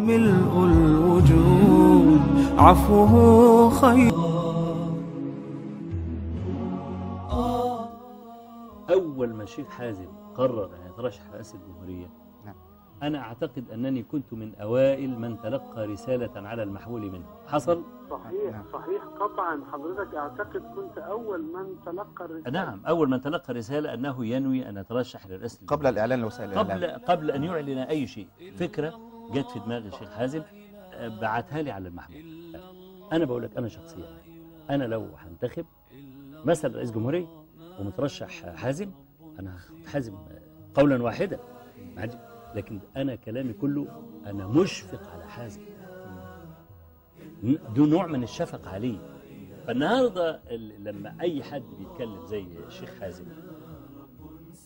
ملء الوجود عفوه خير. أول ما الشيخ حازم قرر أن يترشح رئاسة الجمهورية، أنا أعتقد أنني كنت من أوائل من تلقى رسالة على المحمول منه. حصل؟ صحيح قطعا. حضرتك أعتقد كنت أول من تلقى الرسالة. نعم، أول من تلقى رسالة أنه ينوي أن يترشح لرئاسة الجمهورية قبل الإعلان لوسائل الإعلام، قبل أن يعلن أي شيء. فكرة جت في دماغ الشيخ حازم بعتها لي على المحمول. أنا بقول لك أنا شخصيا، أنا لو هنتخب مثلا رئيس جمهورية ومترشح حازم، أنا هاخد حازم قولا واحدا، لكن أنا كلامي كله أنا مشفق على حازم، دون نوع من الشفقة عليه. فالنهاردة لما أي حد بيتكلم زي الشيخ حازم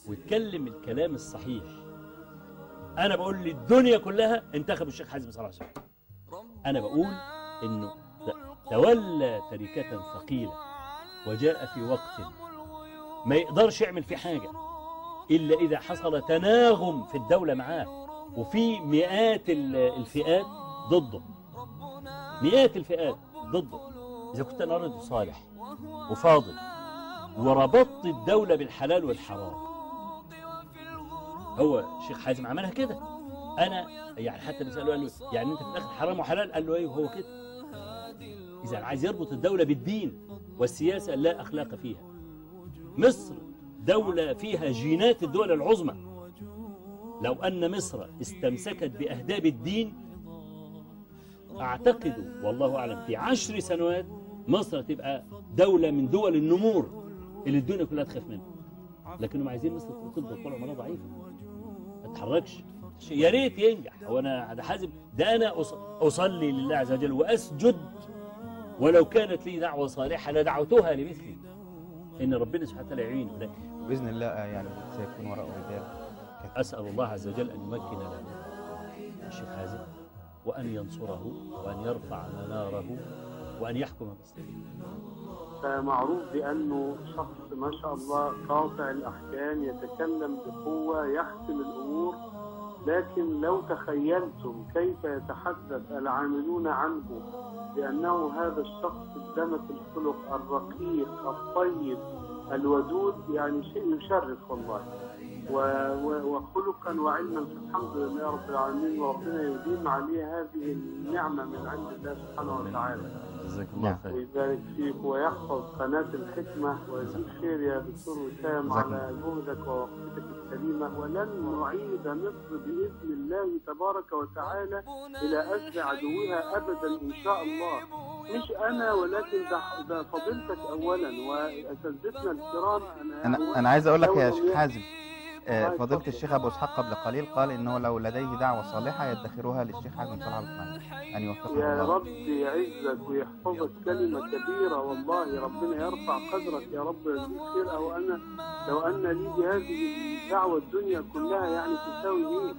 ويتكلم الكلام الصحيح، أنا بقول للدنيا كلها انتخبوا الشيخ حازم صلى الله عليه وسلم. أنا بقول إنه تولى تركة ثقيلة وجاء في وقت ما يقدرش يعمل فيه حاجة إلا إذا حصل تناغم في الدولة معاه، وفي مئات الفئات ضده، مئات الفئات ضده. إذا كنت أنا رجل صالح وفاضل وربطت الدولة بالحلال والحرام، هو الشيخ حازم عملها كده. أنا يعني حتى بيسأله قال له يعني أنت في الآخر حرام وحلال؟ قال له أيوه هو كده. إذا عايز يربط الدولة بالدين والسياسة لا أخلاق فيها. مصر دولة فيها جينات الدول العظمى. لو أن مصر استمسكت بأهداب الدين، أعتقد والله أعلم في 10 سنوات مصر تبقى دولة من دول النمور اللي الدنيا كلها تخاف منها. لكنهم عايزين مصر تفضل طول عمرها ضعيفة ما تتحركش. يا ريت ينجح. هو أنا حازم ده أنا أصلي لله عز وجل وأسجد، ولو كانت لي دعوة صالحة لدعوتها لمثلي، إن ربنا سبحانه وتعالى يعينه. بإذن الله يعني سيكون وراء رجال. أسأل الله عز وجل أن يمكن لنا الشيخ حازم، وأن ينصره، وأن يرفع مناره، وأن يحكم مصر. معروف بأنه شخص ما شاء الله قاطع الأحكام، يتكلم بقوة، يحسم الأمور. لكن لو تخيلتم كيف يتحدث العاملون عنه بأنه هذا الشخص الدمث الخلق الرقيق الطيب الودود، يعني شيء يشرف والله، وخلقا وعلما. فالحمد لله يا رب العالمين، وربنا يديم عليه هذه النعمة من عند الله سبحانه وتعالى. جزاك الله خير. ويبارك فيك ويحفظ قناة الحكمة ويجزيك خير يا دكتور وسام على جهدك ووقفتك الكريمة. ولن نعيد مصر بإذن الله تبارك وتعالى إلى أسر عدوها أبدا إن شاء الله. مش أنا ولكن ده فضيلتك أولا وأساتذتنا الكرام. أنا عايز أقول لك يا شيخ حازم، فضيلة الشيخ أبو إسحاق قبل قليل قال إنه لو لديه دعوة صالحة يدخرها للشيخ حازم صلى الله عليه وسلم، أن يوفقه الله. يا رب يعزك ويحفظك، كلمة كبيرة والله. ربنا يرفع قدرك يا رب ويجزيك خير. لو أن لي بهذه الدعوة الدنيا كلها يعني تساوي إيه؟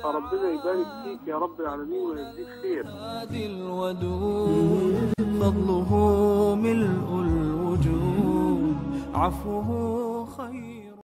فربنا يبارك فيك يا رب العالمين ويجزيك خير. الودود فضله ملء الوجود عفوه خير.